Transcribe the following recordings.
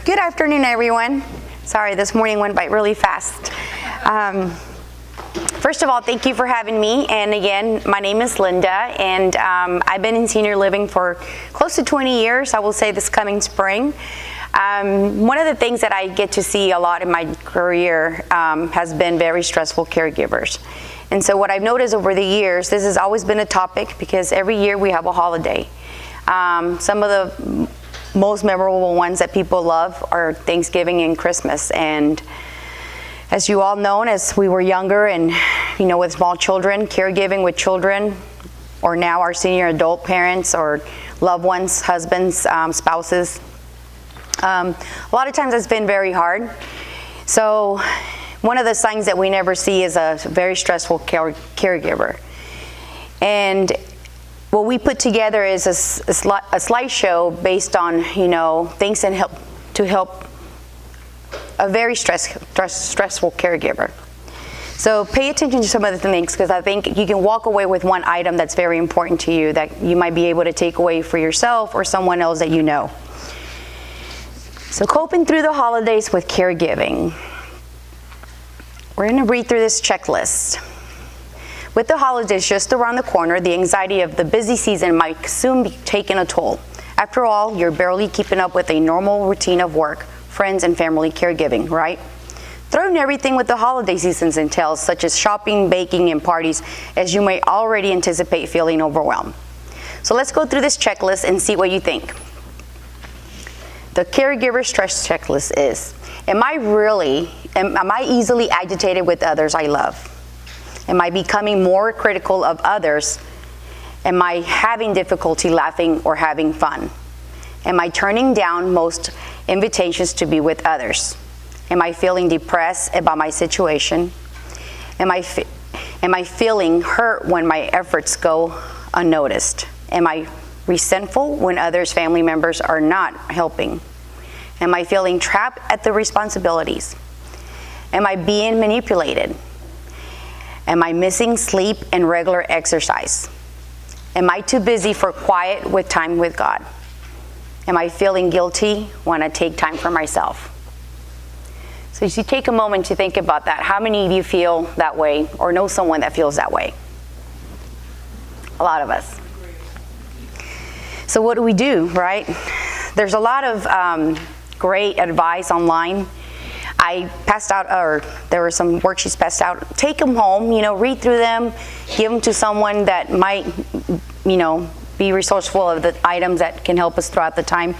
Good afternoon, everyone. Sorry, this morning went by really fast. First of all, thank you for having me. And again, my name is Linda, and I've been in senior living for close to 20 years, I will say this coming spring. One of the things that I get to see a lot in my career has been very stressful caregivers. And so what I've noticed over the years, this has always been a topic because every year we have a holiday. Some of the most memorable ones that people love are Thanksgiving and Christmas. And as you all know, as we were younger and, with small children, caregiving with children, or now our senior adult parents or loved ones, husbands, spouses, a lot of times it's been very hard. So one of the signs that we never see is a very stressful caregiver. And what we put together is a slideshow based on, things that help a very stressful caregiver. So pay attention to some of the things, because I think you can walk away with one item that's very important to you that you might be able to take away for yourself or someone else that you know. So coping through the holidays with caregiving. We're going to read through this checklist. With the holidays just around the corner, the anxiety of the busy season might soon be taking a toll. After all, you're barely keeping up with a normal routine of work, friends, and family caregiving, right? Throw in everything with the holiday seasons entails, such as shopping, baking, and parties, as you may already anticipate feeling overwhelmed. So let's go through this checklist and see what you think. The caregiver stress checklist is, am I easily agitated with others I love? Am I becoming more critical of others? Am I having difficulty laughing or having fun? Am I turning down most invitations to be with others? Am I feeling depressed about my situation? Am I feeling hurt when my efforts go unnoticed? Am I resentful when others' family members are not helping? Am I feeling trapped at the responsibilities? Am I being manipulated? Am I missing sleep and regular exercise? Am I too busy for quiet with time with God? Am I feeling guilty when I take time for myself? So as you take a moment to think about that, how many of you feel that way or know someone that feels that way? A lot of us. So what do we do, right? There's a lot of great advice online. I passed out, or there were some worksheets passed out. Take them home, read through them, give them to someone that might, be resourceful of the items that can help us throughout the time.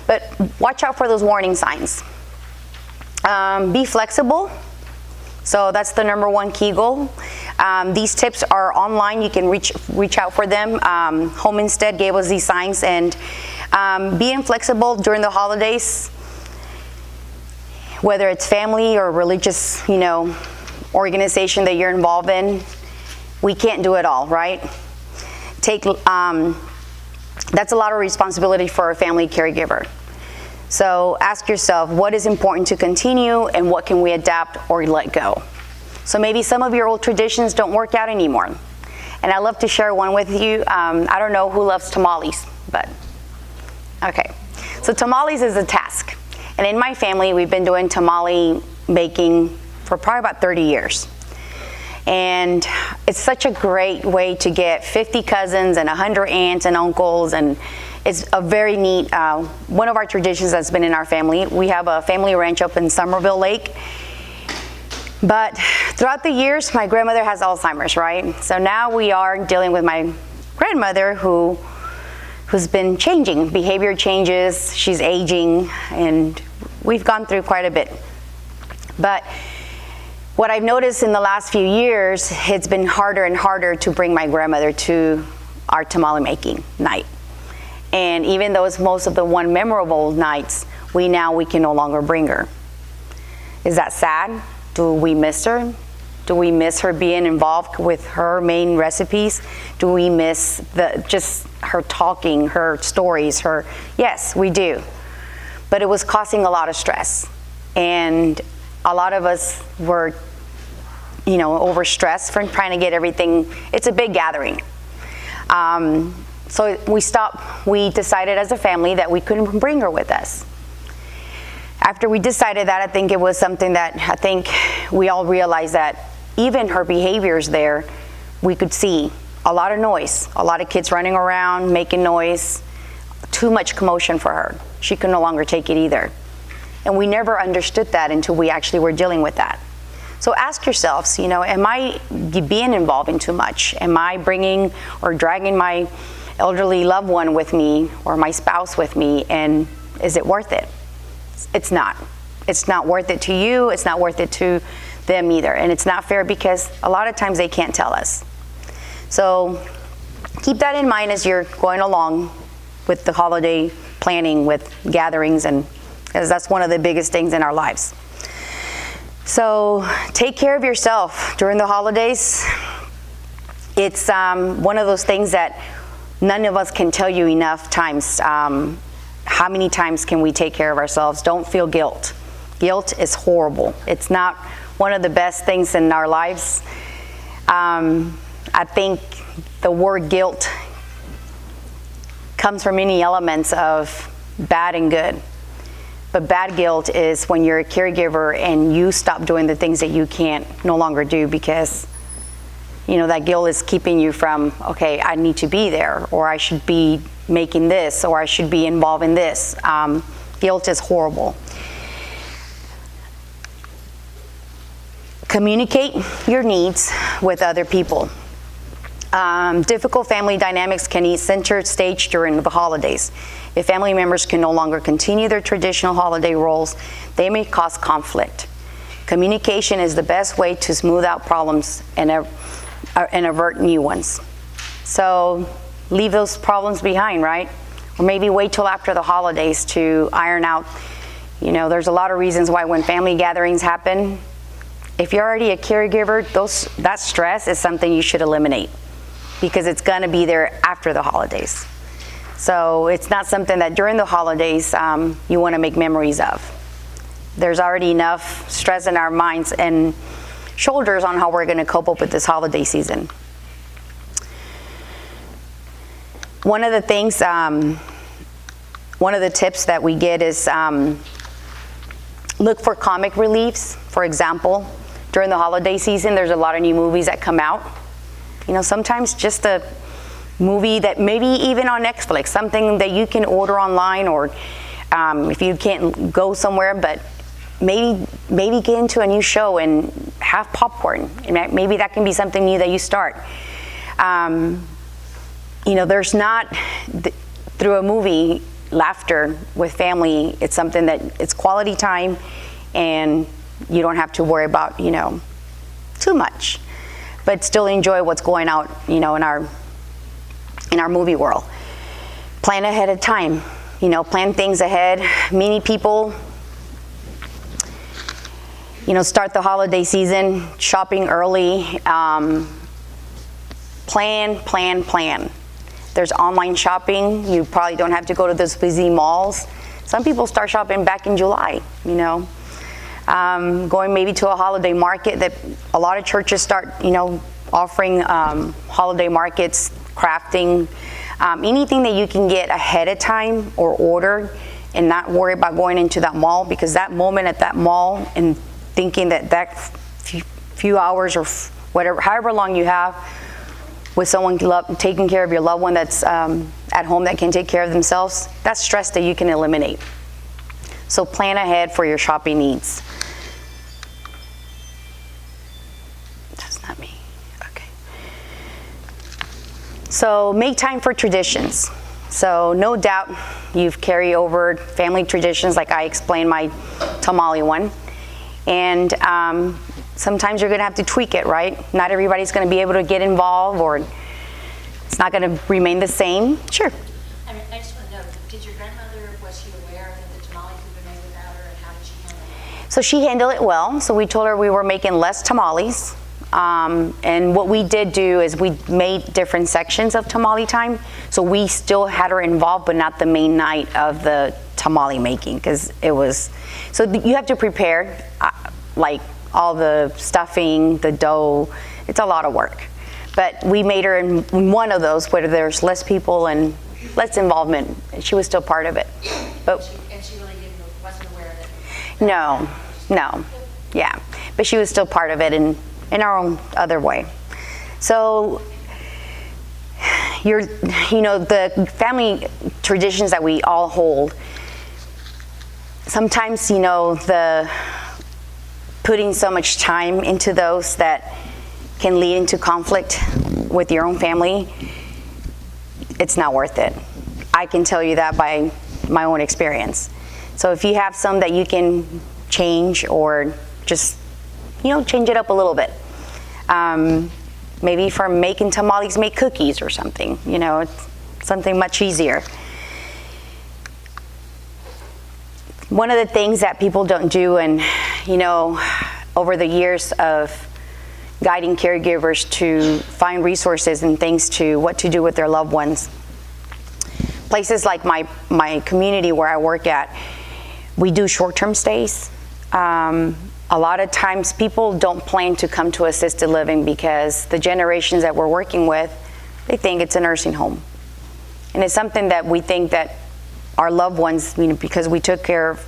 But watch out for those warning signs. Be flexible. So that's the number one key goal. These tips are online. You can reach out for them. Home Instead gave us these signs. And being flexible during the holidays, whether it's family or religious, organization that you're involved in, we can't do it all, right? That's a lot of responsibility for a family caregiver. So ask yourself, what is important to continue and what can we adapt or let go? So maybe some of your old traditions don't work out anymore. And I'd love to share one with you. I don't know who loves tamales, but okay. So tamales is a task. And in my family, we've been doing tamale baking for probably about 30 years. And it's such a great way to get 50 cousins and 100 aunts and uncles, and it's a very neat, one of our traditions that's been in our family. We have a family ranch up in Somerville Lake. But throughout the years, my grandmother has Alzheimer's, right? So now we are dealing with my grandmother who's been changing, behavior changes, she's aging, and we've gone through quite a bit. But what I've noticed in the last few years, it's been harder and harder to bring my grandmother to our tamale making night. And even though it's most of the one memorable nights, we can no longer bring her. Is that sad? Do we miss her? Do we miss her being involved with her main recipes? Do we miss just her talking, her stories, yes, we do. But it was causing a lot of stress. And a lot of us were, overstressed from trying to get everything. It's a big gathering. So we decided as a family that we couldn't bring her with us. after we decided that, I think it was something that I think we all realized that even her behaviors there, we could see a lot of noise, a lot of kids running around, making noise, too much commotion for her. She could no longer take it either. And we never understood that until we actually were dealing with that. So ask yourselves, am I being involved in too much? Am I bringing or dragging my elderly loved one with me or my spouse with me, and is it worth it? It's not. It's not worth it to you. It's not worth it to them either. And it's not fair because a lot of times they can't tell us. So keep that in mind as you're going along with the holiday planning, with gatherings, and because that's one of the biggest things in our lives. So take care of yourself during the holidays. It's one of those things that none of us can tell you enough times. How many times can we take care of ourselves? Don't feel guilt. Guilt is horrible. It's not one of the best things in our lives. I think the word guilt comes from many elements of bad and good. But bad guilt is when you're a caregiver and you stop doing the things that you can't no longer do because, that guilt is keeping you from, okay, I need to be there, or I should be making this, or I should be involved in this. Guilt is horrible. Communicate your needs with other people. Difficult family dynamics can eat center stage during the holidays. If family members can no longer continue their traditional holiday roles, they may cause conflict. Communication is the best way to smooth out problems and avert new ones. So leave those problems behind, right? Or maybe wait till after the holidays to iron out. There's a lot of reasons why when family gatherings happen, if you're already a caregiver, that stress is something you should eliminate because it's going to be there after the holidays. So it's not something that during the holidays you want to make memories of. There's already enough stress in our minds and shoulders on how we're going to cope up with this holiday season. One of the things, one of the tips that we get is look for comic reliefs. For example, during the holiday season, there's a lot of new movies that come out. Sometimes just a movie that maybe even on Netflix, something that you can order online, or if you can't go somewhere, but maybe get into a new show and have popcorn. And maybe that can be something new that you start. There's not, through a movie, laughter with family. It's something that it's quality time, and you don't have to worry about, too much, but still enjoy what's going out, in our movie world. Plan ahead of time, plan things ahead. Many people, start the holiday season shopping early. Plan. There's online shopping. You probably don't have to go to those busy malls. Some people start shopping back in July, going maybe to a holiday market. That a lot of churches start, offering holiday markets, crafting, anything that you can get ahead of time or order and not worry about going into that mall, because that moment at that mall and thinking that few hours or whatever, however long you have with someone taking care of your loved one that's at home that can take care of themselves, that's stress that you can eliminate. So plan ahead for your shopping needs. That's not me. Okay. So make time for traditions. So no doubt you've carried over family traditions, like I explained my tamale one. And sometimes you're going to have to tweak it, right? Not everybody's going to be able to get involved, or it's not going to remain the same. Sure. I just want to know, did your grandmother, was she aware that the tamales had been made without her, and how did she handle it? So she handled it well. So we told her we were making less tamales. And what we did do is we made different sections of tamale time. So we still had her involved, but not the main night of the tamale making, because it was, so you have to prepare like all the stuffing, the dough. It's a lot of work. But we made her in one of those where there's less people and less involvement. She was still part of it. But and she really wasn't aware of it. No, no, yeah. But she was still part of it in our own other way. So, the family traditions that we all hold, sometimes, the putting so much time into those that can lead into conflict with your own family, it's not worth it. I can tell you that by my own experience. So if you have some that you can change or just, change it up a little bit. Maybe from making tamales, make cookies or something, it's something much easier. One of the things that people don't do, and, over the years of guiding caregivers to find resources and things to what to do with their loved ones, places like my community where I work at, we do short-term stays. A lot of times people don't plan to come to assisted living because the generations that we're working with, they think it's a nursing home. And it's something that we think that our loved ones, because we took care of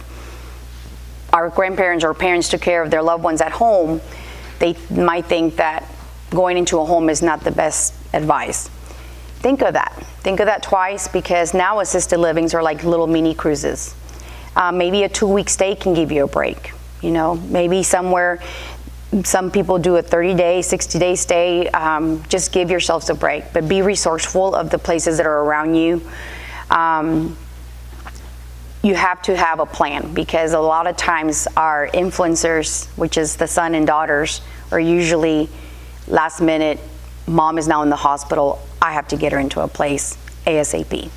our grandparents or parents took care of their loved ones at home, they might think that going into a home is not the best advice. Think of that. Think of that twice, because now assisted livings are like little mini cruises. Maybe a 2-week stay can give you a break. Maybe somewhere, some people do a 30-day, 60-day stay. Just give yourselves a break, but be resourceful of the places that are around you. You have to have a plan, because a lot of times our influencers, which is the son and daughters, are usually last minute, mom is now in the hospital, I have to get her into a place ASAP.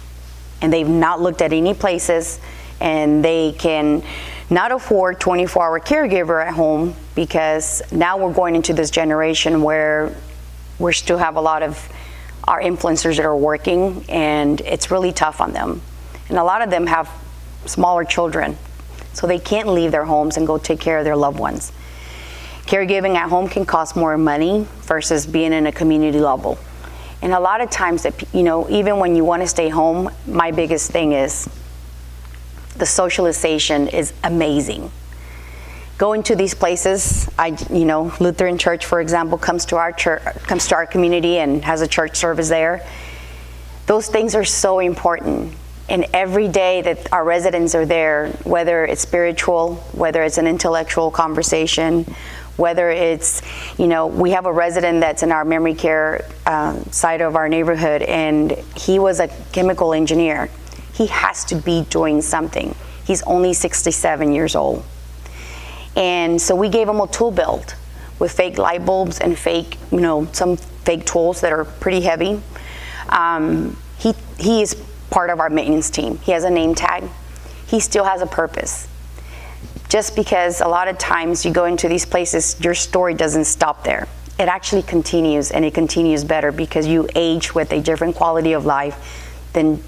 And they've not looked at any places, and they can not afford 24-hour caregiver at home, because now we're going into this generation where we still have a lot of our influencers that are working, and it's really tough on them. And a lot of them have smaller children, so they can't leave their homes and go take care of their loved ones. Caregiving at home can cost more money versus being in a community level. And a lot of times that, even when you want to stay home, my biggest thing is the socialization is amazing. Going to these places, Lutheran Church, for example, comes to our community and has a church service there. Those things are so important. And every day that our residents are there, whether it's spiritual, whether it's an intellectual conversation, whether it's, we have a resident that's in our memory care side of our neighborhood, and he was a chemical engineer. He has to be doing something. He's only 67 years old. And so we gave him a tool belt with fake light bulbs and fake, some fake tools that are pretty heavy. He is part of our maintenance team. He has a name tag. He still has a purpose. Just because a lot of times you go into these places, your story doesn't stop there. It actually continues, and it continues better because you age with a different quality of life than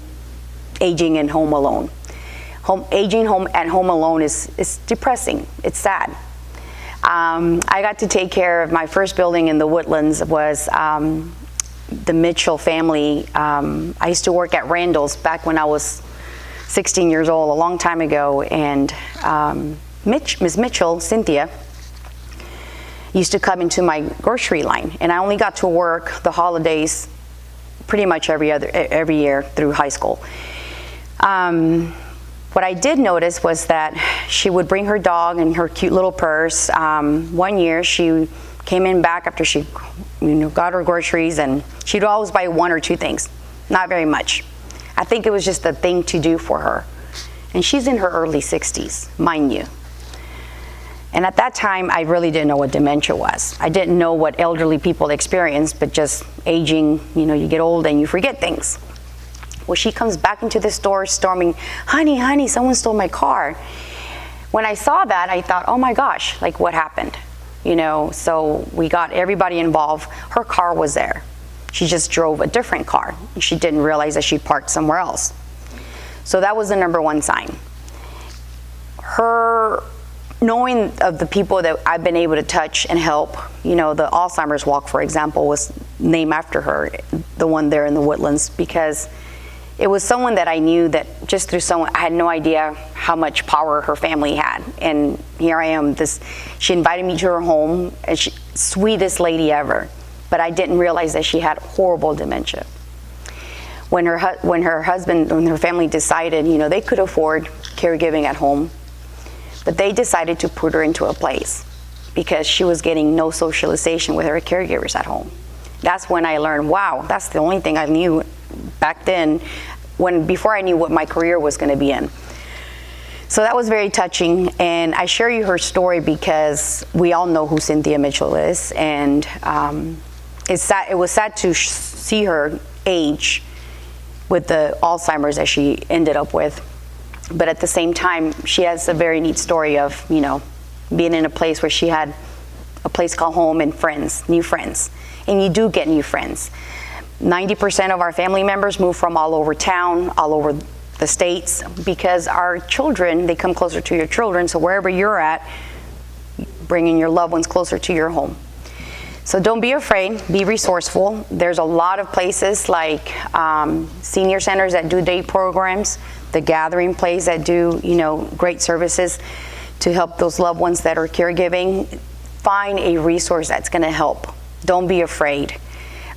aging in home alone. Aging at home alone is depressing. It's sad. I got to take care of my first building in the Woodlands was the Mitchell family. I used to work at Randall's back when I was 16 years old, a long time ago, and Ms. Mitchell, Cynthia, used to come into my grocery line, and I only got to work the holidays pretty much every year through high school. What I did notice was that she would bring her dog and her cute little purse. One year she came in back after she got her groceries, and she'd always buy 1 or 2 things, not very much. I think it was just a thing to do for her. And she's in her early 60s, mind you. And at that time, I really didn't know what dementia was. I didn't know what elderly people experience, but just aging, you get old and you forget things. Well, she comes back into the store storming, honey, someone stole my car. When I saw that, I thought, oh my gosh, like what happened? So we got everybody involved. Her car was there. She just drove a different car. She didn't realize that she parked somewhere else. So that was the number one sign. Her knowing of the people that I've been able to touch and help, the Alzheimer's walk, for example, was named after her, the one there in the Woodlands, because it was someone that I knew, that just through someone, I had no idea how much power her family had. And here I am, she invited me to her home, and sweetest lady ever. But I didn't realize that she had horrible dementia. When her family decided, they could afford caregiving at home, but they decided to put her into a place because she was getting no socialization with her caregivers at home. That's when I learned, wow, that's the only thing I knew back then, before I knew what my career was going to be in. So that was very touching, and I share you her story because we all know who Cynthia Mitchell is, and it was sad to see her age with the Alzheimer's that she ended up with. But at the same time, she has a very neat story of, being in a place where she had a place called home and friends, new friends. And you do get new friends. 90% of our family members move from all over town, all over the states, because our children, they come closer to your children. So wherever you're at, bringing your loved ones closer to your home. So don't be afraid, be resourceful. There's a lot of places like senior centers that do day programs, the Gathering Place that do, great services to help those loved ones that are caregiving. Find a resource that's going to help. Don't be afraid.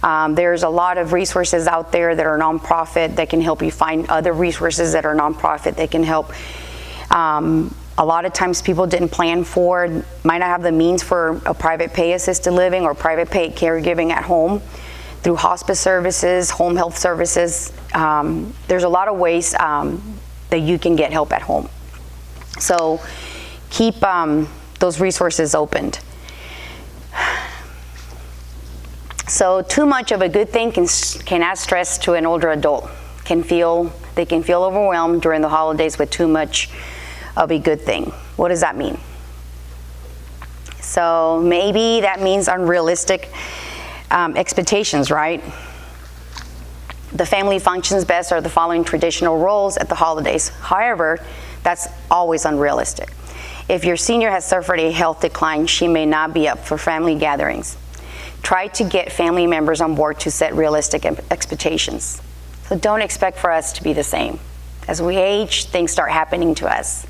There's a lot of resources out there that are nonprofit that can help you find other resources that are nonprofit that can help. A lot of times people didn't plan for, might not have the means for a private pay assisted living or private pay caregiving at home through hospice services, home health services. There's a lot of ways that you can get help at home. So keep those resources opened. So too much of a good thing can add stress to an older adult. They can feel overwhelmed during the holidays with too much of a good thing. What does that mean? So maybe that means unrealistic expectations, right? The family functions best are the following traditional roles at the holidays. However, that's always unrealistic. If your senior has suffered a health decline, she may not be up for family gatherings. Try to get family members on board to set realistic expectations. So don't expect for us to be the same. As we age, things start happening to us.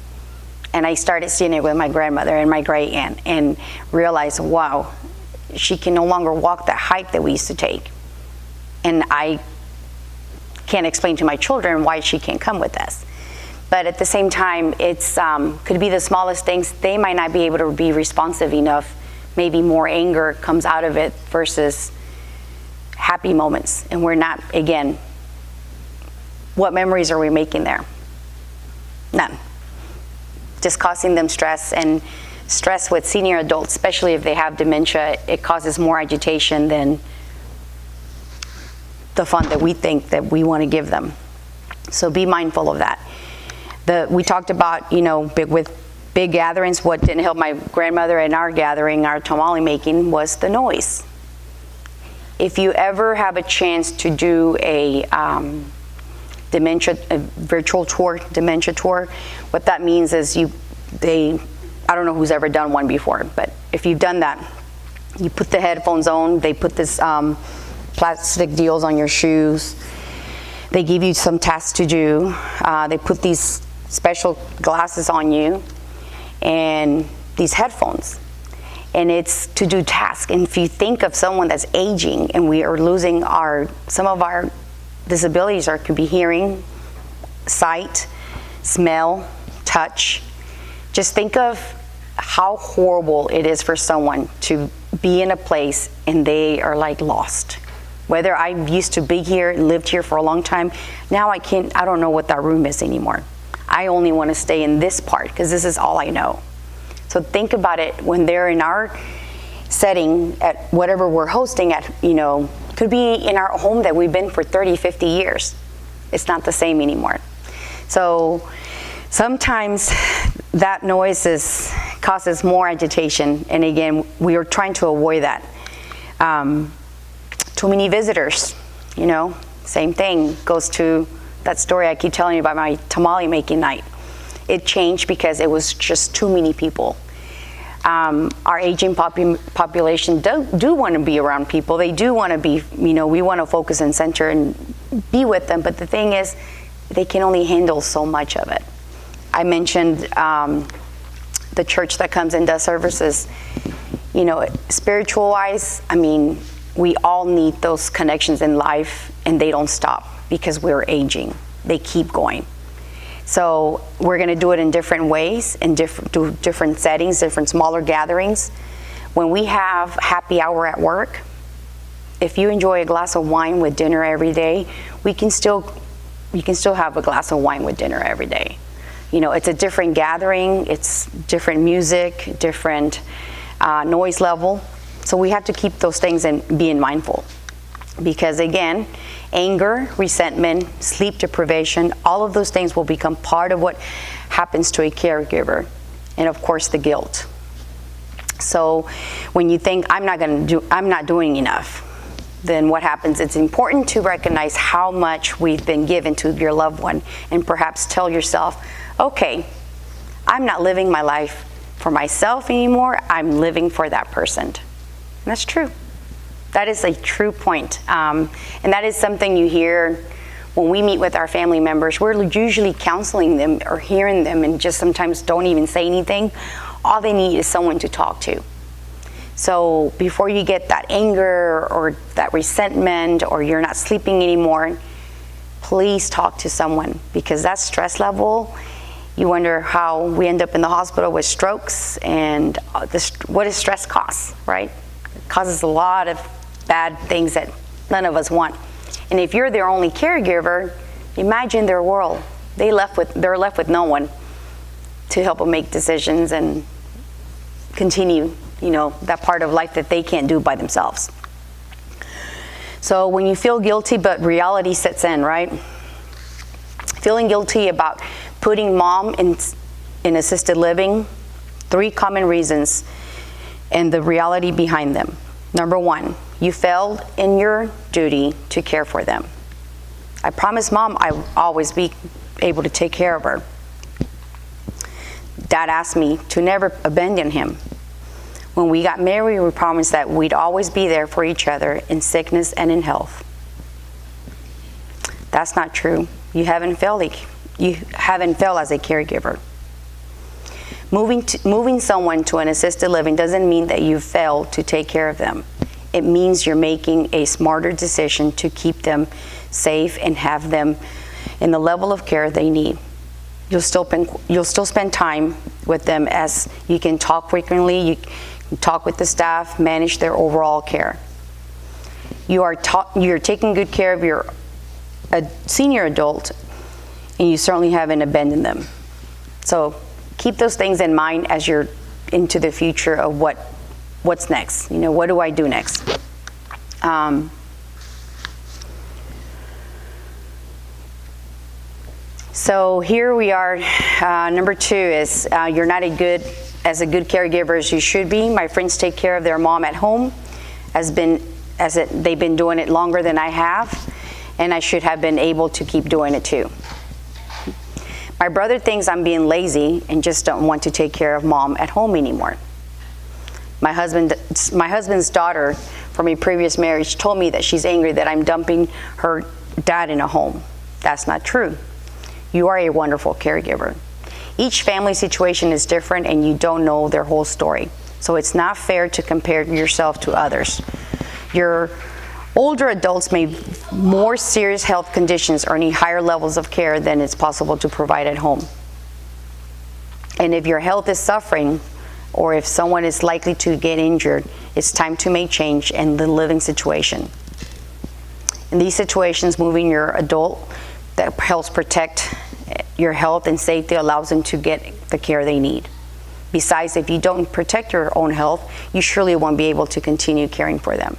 And I started seeing it with my grandmother and my great aunt and realized, wow, she can no longer walk the height that we used to take. And I can't explain to my children why she can't come with us. But at the same time, it's could be the smallest things. They might not be able to be responsive enough. Maybe more anger comes out of it versus happy moments. And we're not, again, what memories are we making there? None. Just causing them stress, and stress with senior adults, especially if they have dementia, it causes more agitation than the fun that we think that we want to give them. So be mindful of that. We talked about, with big gatherings, what didn't help my grandmother in our gathering, our tamale making, was the noise. If you ever have a chance to do a virtual tour, dementia tour, what that means is I don't know who's ever done one before, but if you've done that, you put the headphones on, they put this plastic deals on your shoes, they give you some tasks to do, they put these special glasses on you, and these headphones, and it's to do tasks. And if you think of someone that's aging and we are losing some of our disabilities could be hearing, sight, smell, touch. Just think of how horrible it is for someone to be in a place and they are like lost. Whether I used to be here, lived here for a long time, now I don't know what that room is anymore. I only want to stay in this part because this is all I know. So think about it when they're in our setting at whatever we're hosting at, could be in our home that we've been for 30, 50 years. It's not the same anymore. So sometimes that noise causes more agitation. And again, we are trying to avoid that. Too many visitors, same thing goes to that story I keep telling you about my tamale making night. It changed because it was just too many people. Our aging population do want to be around people. They do want to be, we want to focus and center and be with them, but the thing is, they can only handle so much of it. I mentioned the church that comes and does services. You know, spiritual-wise, I mean, we all need those connections in life, and they don't stop because we're aging. They keep going. So we're going to do it in different ways, in different settings, different smaller gatherings. When we have happy hour at work, if you enjoy a glass of wine with dinner every day, you can still have a glass of wine with dinner every day. You know, it's a different gathering, it's different music, different noise level. So we have to keep those things and being mindful. Because again, anger, resentment, sleep deprivation, all of those things will become part of what happens to a caregiver. And of course, the guilt. So when you think, I'm not doing enough, then what happens? It's important to recognize how much we've been given to your loved one, and perhaps tell yourself, okay, I'm not living my life for myself anymore, I'm living for that person. And that's true. That is a true point. And that is something you hear when we meet with our family members. We're usually counseling them or hearing them and just sometimes don't even say anything. All they need is someone to talk to. So before you get that anger or that resentment or you're not sleeping anymore, please talk to someone, because that stress level, you wonder how we end up in the hospital with strokes, and what does stress cost, right? It causes a lot of bad things that none of us want. And if you're their only caregiver, imagine their world. They're left with no one to help them make decisions and continue, you know, that part of life that they can't do by themselves. So when you feel guilty, but reality sets in, right? Feeling guilty about putting mom in assisted living, 3 common reasons and the reality behind them. Number 1, you failed in your duty to care for them. I promised mom I'd always be able to take care of her. Dad asked me to never abandon him. When we got married, we promised that we'd always be there for each other in sickness and in health. That's not true. You haven't failed as a caregiver. Moving someone to an assisted living doesn't mean that you failed to take care of them. It means you're making a smarter decision to keep them safe and have them in the level of care they need. You'll still spend time with them, as you can talk frequently, you can talk with the staff, manage their overall care. You're taking good care of your senior adult, and you certainly haven't abandoned them. So keep those things in mind as you're into the future of what's next. You know, what do I do next? So here we are. Number 2 is you're not as good caregiver as you should be. My friends take care of their mom at home. They've been doing it longer than I have, and I should have been able to keep doing it too. My brother thinks I'm being lazy and just don't want to take care of mom at home anymore. My husband's daughter from a previous marriage told me that she's angry that I'm dumping her dad in a home. That's not true. You are a wonderful caregiver. Each family situation is different, and you don't know their whole story. So it's not fair to compare yourself to others. Your older adults may have more serious health conditions or need higher levels of care than it's possible to provide at home. And if your health is suffering, or if someone is likely to get injured, it's time to make change in the living situation. In these situations, moving your adult that helps protect your health and safety allows them to get the care they need. Besides, if you don't protect your own health, you surely won't be able to continue caring for them.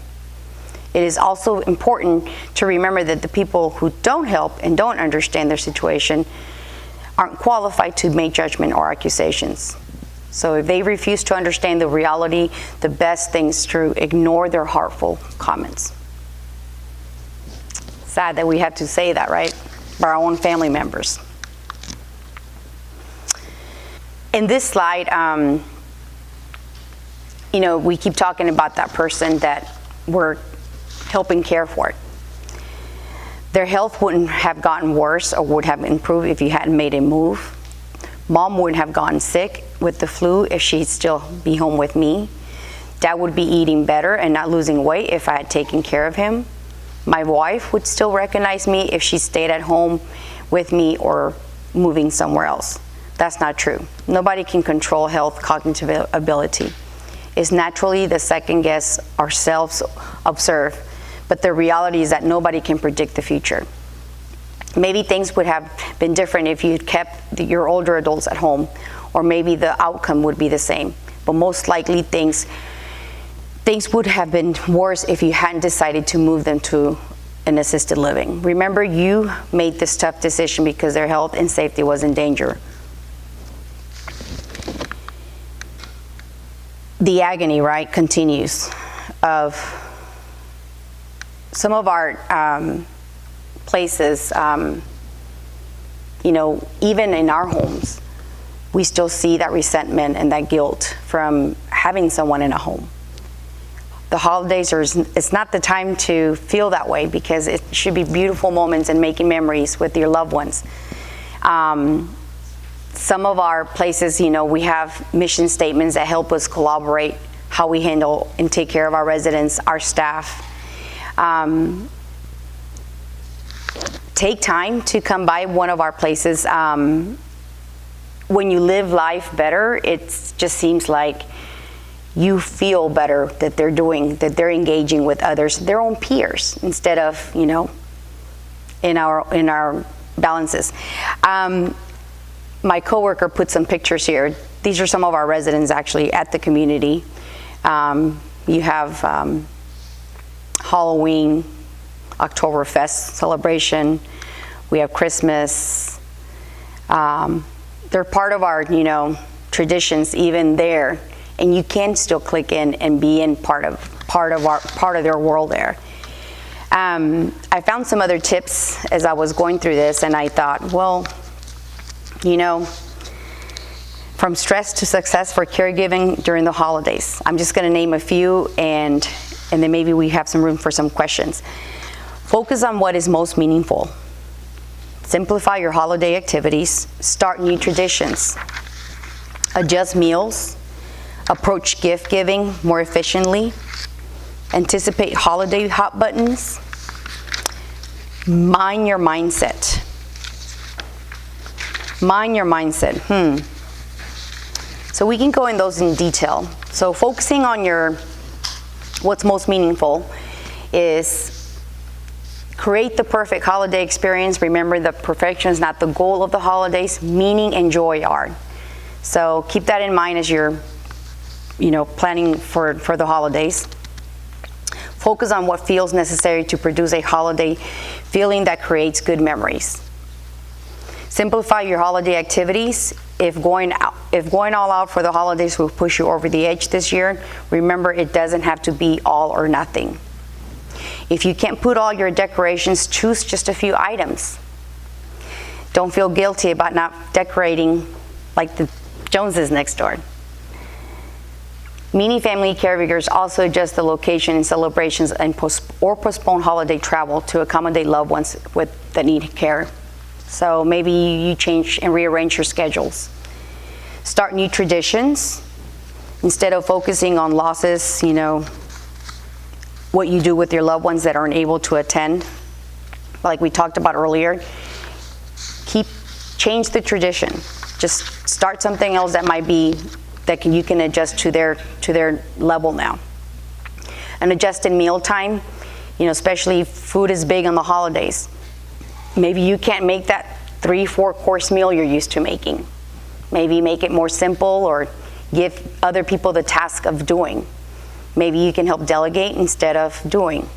It is also important to remember that the people who don't help and don't understand their situation aren't qualified to make judgment or accusations. So if they refuse to understand the reality, the best thing is to ignore their hurtful comments. Sad that we have to say that, right? For our own family members. In this slide, we keep talking about that person that we're helping care for. Their health wouldn't have gotten worse or would have improved if you hadn't made a move. Mom wouldn't have gotten sick with the flu if she'd still be home with me. Dad would be eating better and not losing weight if I had taken care of him. My wife would still recognize me if she stayed at home with me or moving somewhere else. That's not true. Nobody can control health, cognitive ability. It's naturally the second guess ourselves observe, but the reality is that nobody can predict the future. Maybe things would have been different if you'd kept your older adults at home, or maybe the outcome would be the same. But most likely things would have been worse if you hadn't decided to move them to an assisted living. Remember, you made this tough decision because their health and safety was in danger. The agony, right, continues of some of our places, even in our homes, we still see that resentment and that guilt from having someone in a home. The holidays it's not the time to feel that way, because it should be beautiful moments and making memories with your loved ones. Some of our places, we have mission statements that help us collaborate how we handle and take care of our residents, our staff. Take time to come by one of our places. When you live life better, it just seems like you feel better that they're engaging with others, their own peers, instead of, in our balances. My coworker put some pictures here. These are some of our residents actually at the community. You have Halloween, Oktoberfest celebration. We have Christmas. They're part of our, traditions even there, and you can still click in and be in part of their world there. I found some other tips as I was going through this, and I thought, well, from stress to success for caregiving during the holidays. I'm just going to name a few, and then maybe we have some room for some questions. Focus on what is most meaningful. Simplify your holiday activities. Start new traditions. Adjust meals. Approach gift giving more efficiently. Anticipate holiday hot buttons. Mind your mindset. Mind your mindset. So we can go in those in detail. So focusing on what's most meaningful is create the perfect holiday experience. Remember that perfection is not the goal of the holidays. Meaning and joy are. So keep that in mind as you're, planning for the holidays. Focus on what feels necessary to produce a holiday feeling that creates good memories. Simplify your holiday activities. If going all out for the holidays will push you over the edge this year, remember it doesn't have to be all or nothing. If you can't put all your decorations, choose just a few items. Don't feel guilty about not decorating like the Joneses next door. Many family caregivers also adjust the location in celebrations and postpone holiday travel to accommodate loved ones that need care. So maybe you change and rearrange your schedules. Start new traditions. Instead of focusing on losses, what you do with your loved ones that aren't able to attend, like we talked about earlier, change the tradition. Just start something else that might be you can adjust to their level now. An adjusted meal time, especially food is big on the holidays. Maybe you can't make that 3-4 course meal you're used to making. Maybe make it more simple or give other people the task of doing. Maybe you can help delegate instead of doing.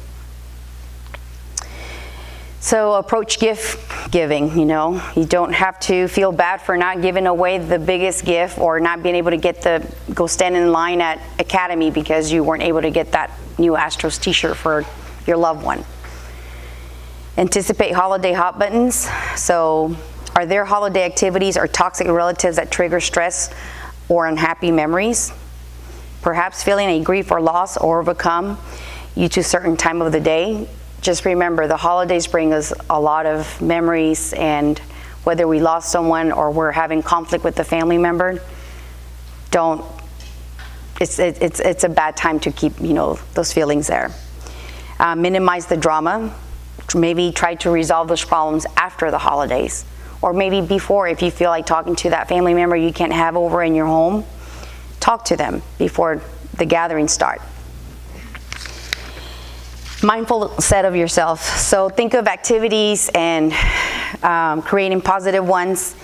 So approach gift giving, you don't have to feel bad for not giving away the biggest gift or not being able to go stand in line at Academy because you weren't able to get that new Astros t-shirt for your loved one. Anticipate holiday hot buttons. So are there holiday activities or toxic relatives that trigger stress or unhappy memories? Perhaps feeling a grief or loss or overcome you to a certain time of the day. just remember the holidays bring us a lot of memories, and whether we lost someone or we're having conflict with a family member, it's a bad time to keep, those feelings there. Minimize the drama. Maybe try to resolve those problems after the holidays, or maybe before. If you feel like talking to that family member you can't have over in your home, talk to them before the gatherings start. Mindful set of yourself. So think of activities and creating positive ones.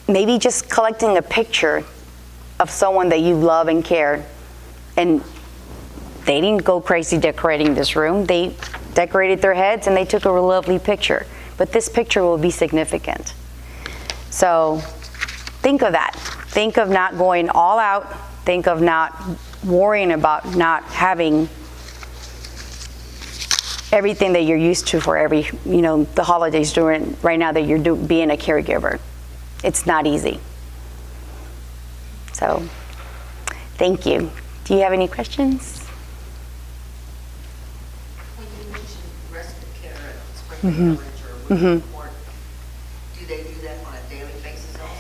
Maybe just collecting a picture of someone that you love and care. And they didn't go crazy decorating this room. They decorated their heads and they took a lovely picture. But this picture will be significant. So think of that. Think of not going all out. Think of not worrying about not having everything that you're used to for the holidays during right now that you're being a caregiver. It's not easy. So, thank you. Do you have any questions? When you mentioned respite care at Spring Village or Woodport, do they do that on a daily basis also,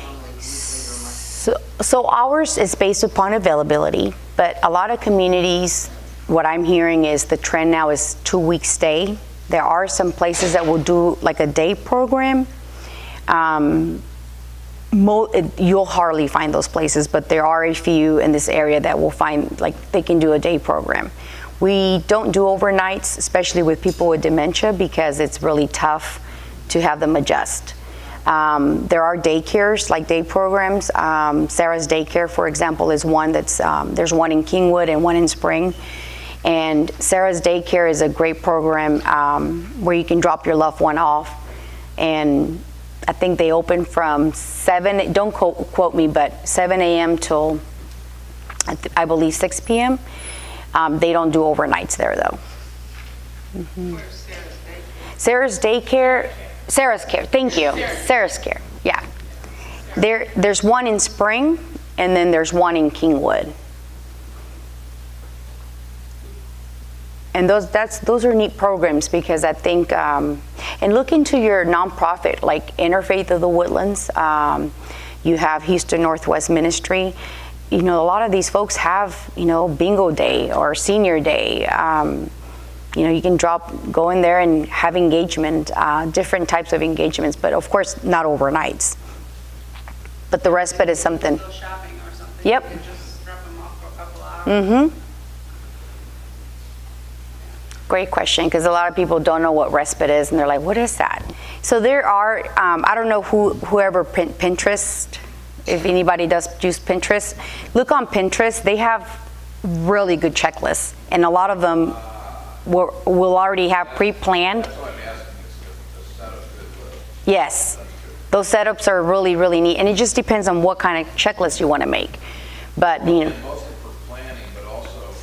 or only weekly or monthly? So ours is based upon availability, but a lot of communities, what I'm hearing is the trend now is 2-week stay. There are some places that will do like a day program. You'll hardly find those places, but there are a few in this area that will find like they can do a day program. We don't do overnights, especially with people with dementia, because it's really tough to have them adjust. There are daycares, like day programs. Sarah's Daycare, for example, is one that's, there's one in Kingwood and one in Spring. And Sarah's Daycare is a great program where you can drop your loved one off. And I think they open from 7, don't quote me, but 7 a.m. till I believe 6 p.m. They don't do overnights there though. Where's Sarah's Daycare? Sarah's Care, thank you. Sarah's Care, yeah. There's one in Spring, and then there's one in Kingwood. And those are neat programs, because I think, and look into your nonprofit, like Interfaith of the Woodlands. You have Houston Northwest Ministry. A lot of these folks have, bingo day or senior day. You can go in there and have engagement, different types of engagements, but of course not overnights. But the respite is something. Go shopping or something. Yep. You can just drop them off for a couple hours. Great question, because a lot of people don't know what respite is, and they're like, what is that? So there are, I don't know whoever Pinterest, if anybody does use Pinterest, look on Pinterest. They have really good checklists, and a lot of them will already have pre-planned. That's why I'm asking, is the setup good? Yes, those setups are really, really neat, and it just depends on what kind of checklist you want to make. But, Mostly for planning, but also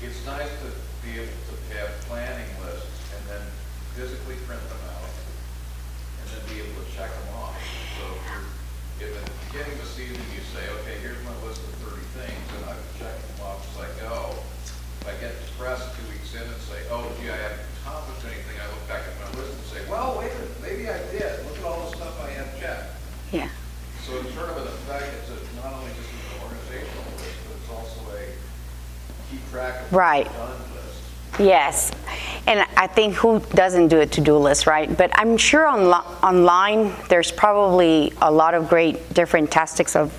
it's nice to be able to have planning lists and then physically print them out and then be able to check them off. So if at the beginning of the season you say, okay, here's my list of 30 things, and I've checked them off as I go. If I get depressed 2 weeks in and say, oh, gee, I haven't accomplished anything, I look back at my list and say, well, wait a minute, maybe I did. Look at all the stuff I have checked. yeah. So it's sort of an effect, it's not only just an organizational list, but it's also a keep track of Right. done list. Yes, and I think who doesn't do a to-do list, right? But I'm sure online there's probably a lot of great different tactics of,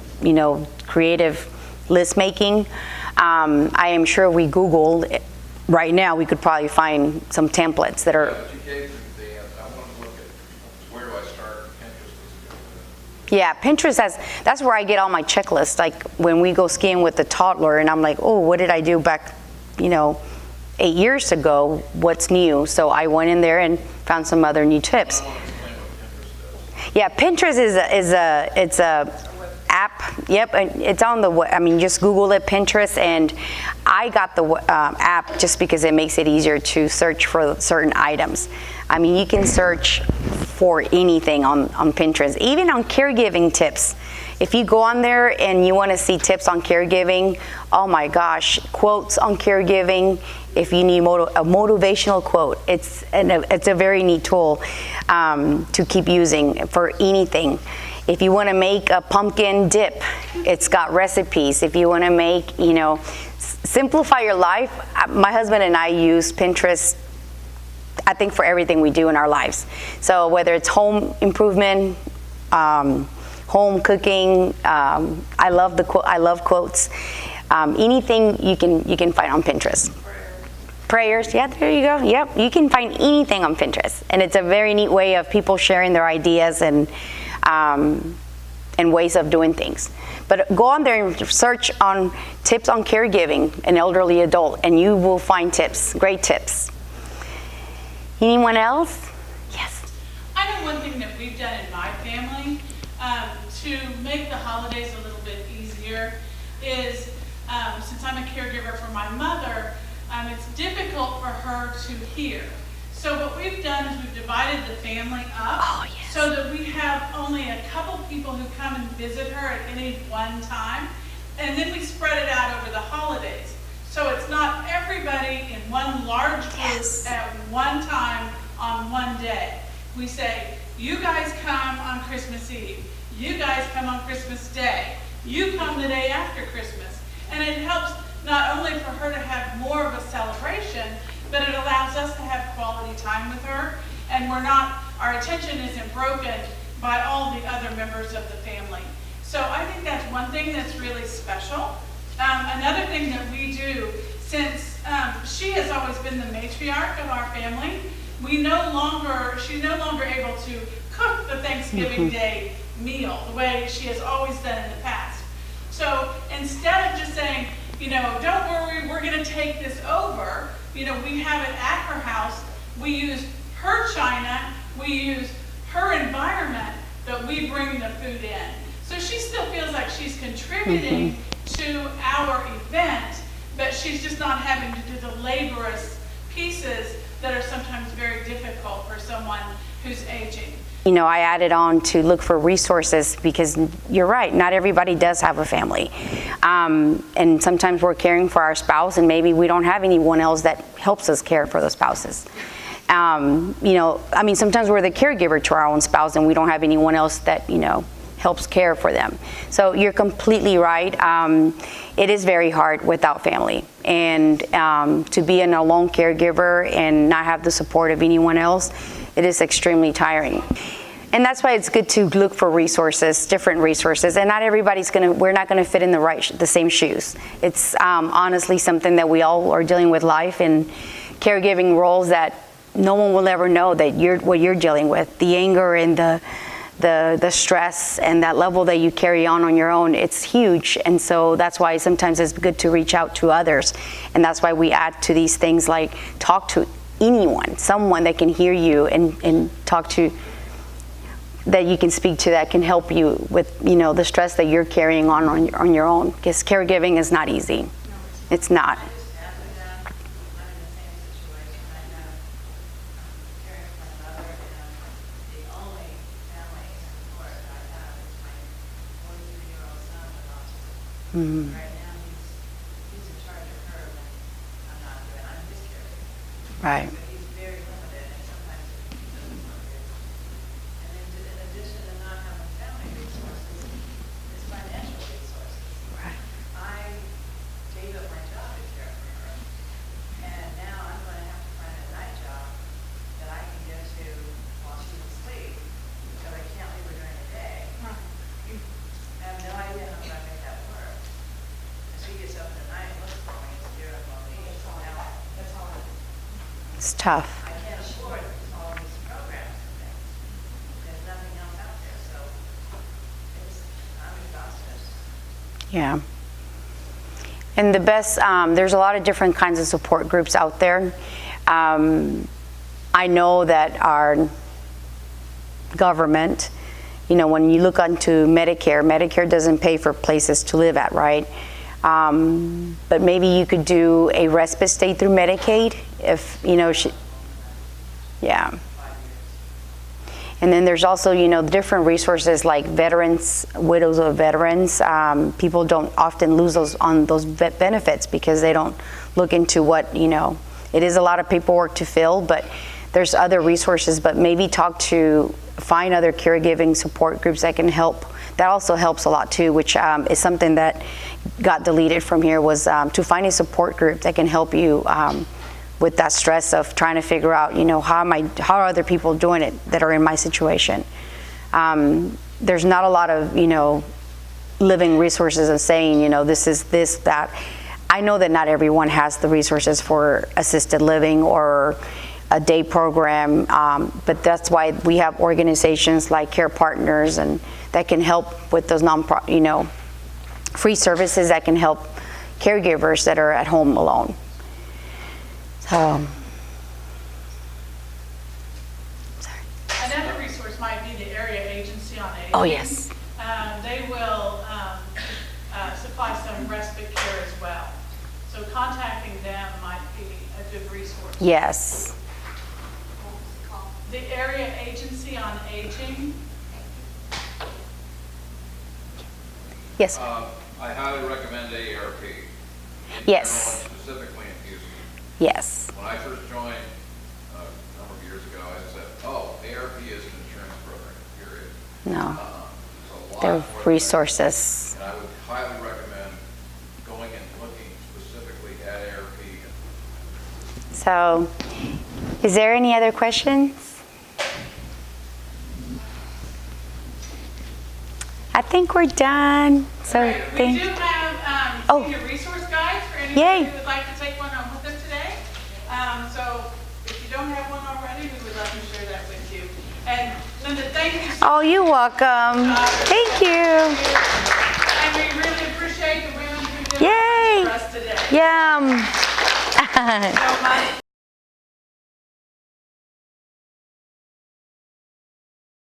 creative list making. I am sure we Googled it. Right now, we could probably find some templates that are. But you gave me I want to look at where do I start, Pinterest is a good one. Yeah, Pinterest that's where I get all my checklists. Like when we go skiing with the toddler, and I'm like, oh, what did I do back, 8 years ago? What's new? So I went in there and found some other new tips. I want to explain what Pinterest does. Yeah, Pinterest it's a app. Yep, and it's on the just Google it, Pinterest, and I got the app just because it makes it easier to search for certain items. You can search for anything on Pinterest, even on caregiving tips. If you go on there and you want to see tips on caregiving, oh my gosh, quotes on caregiving. If you need a motivational quote, it's a very neat tool to keep using for anything. If you want to make a pumpkin dip, it's got recipes. If you want to make, simplify your life, my husband and I use Pinterest, I think, for everything we do in our lives. So whether it's home improvement, home cooking, I love quotes. Anything you can find on Pinterest. Prayers, yeah, there you go. Yep, you can find anything on Pinterest, and it's a very neat way of people sharing their ideas and ways of doing things. But go on there and search on tips on caregiving an elderly adult, and you will find tips, great tips. Anyone else? Yes. I know one thing that we've done in my family to make the holidays a little bit easier is, since I'm a caregiver for my mother, it's difficult for her to hear. So what we've done is we've divided the family up so that we have only a couple people who come and visit her at any one time, and then we spread it out over the holidays. So it's not everybody in one large group at one time on one day. We say, you guys come on Christmas Eve, you guys come on Christmas Day, you come the day after Christmas. And it helps not only for her to have more of a celebration, but it allows us to have quality time with her, and our attention isn't broken by all the other members of the family. So I think that's one thing that's really special. Another thing that we do, since she has always been the matriarch of our family, she's no longer able to cook the Thanksgiving Day meal the way she has always done in the past. So instead of just saying, don't worry, we're going to take this over, we have it at her house, we use her china, we use her environment, but we bring the food in. So she still feels like she's contributing to our event, but she's just not having to do the laborious pieces that are sometimes very difficult for someone who's aging. I added on to look for resources because you're right, not everybody does have a family. And sometimes we're caring for our spouse and maybe we don't have anyone else that helps us care for the spouses. Sometimes we're the caregiver to our own spouse and we don't have anyone else that, helps care for them. So you're completely right. It is very hard without family. And to be an alone caregiver and not have the support of anyone else, it is extremely tiring. And that's why it's good to look for resources, different resources. And not everybody's we're not gonna fit in the same shoes. It's honestly something that we all are dealing with life and caregiving roles that no one will ever know that what you're dealing with. The anger and the stress and that level that you carry on your own, it's huge. And so that's why sometimes it's good to reach out to others. And that's why we add to these things like talk to anyone, someone that can hear you and talk to, that you can speak to, that can help you with, the stress that you're carrying on your own. Because caregiving is not easy. It's not. Right now, he's in charge of her when I'm not doing. I'm his caregiver. Right. But he's very limited, and sometimes he doesn't want to. And then in addition to not having family resources, it's financial resources. Right. I gave up my job to care for her, and now I'm going to have to find a night job that I can get to while she's asleep, because I can't leave her during the day. I have no idea how I'm going to make that work. She gets up in the night and looks for me and scared up on me. That's all. It's tough. I can't afford all these programs and things. There's nothing else out there, so I'm exhausted. Yeah. And the best, there's a lot of different kinds of support groups out there. I know that our government, when you look onto Medicare doesn't pay for places to live at, right? But maybe you could do a respite stay through Medicaid if, yeah. And then there's also, different resources like veterans, widows of veterans. People don't often lose those benefits because they don't look into what, it is a lot of paperwork to fill, but there's other resources. But maybe find other caregiving support groups that can help. That also helps a lot too, which is something that got deleted from here, was to find a support group that can help you with that stress of trying to figure out, how are other people doing it that are in my situation. There's not a lot of, living resources of saying, this is this, that. I know that not everyone has the resources for assisted living or a day program, but that's why we have organizations like CarePartners and that can help with those free services that can help caregivers that are at home alone. So, another resource might be the Area Agency on Aging. Oh, yes. They will supply some respite care as well. So contacting them might be a good resource. Yes. The Area Agency on Aging. Yes. I highly recommend AARP. Yes. Specifically in Houston. Yes. When I first joined a number of years ago, I said, AARP is an insurance program, period. No. There's a lot They're more than that. resources. And I would highly recommend going and looking specifically at AARP. So, is there any other questions? I think we're done. So, We do have senior resource guides for anybody Yay. who would like to take one home with them today. So if you don't have one already, we would love to share that with you. And Linda, thank you so Oh, you're welcome. Thank you. And we really appreciate the women who did Yay. for us today. Yum. So much.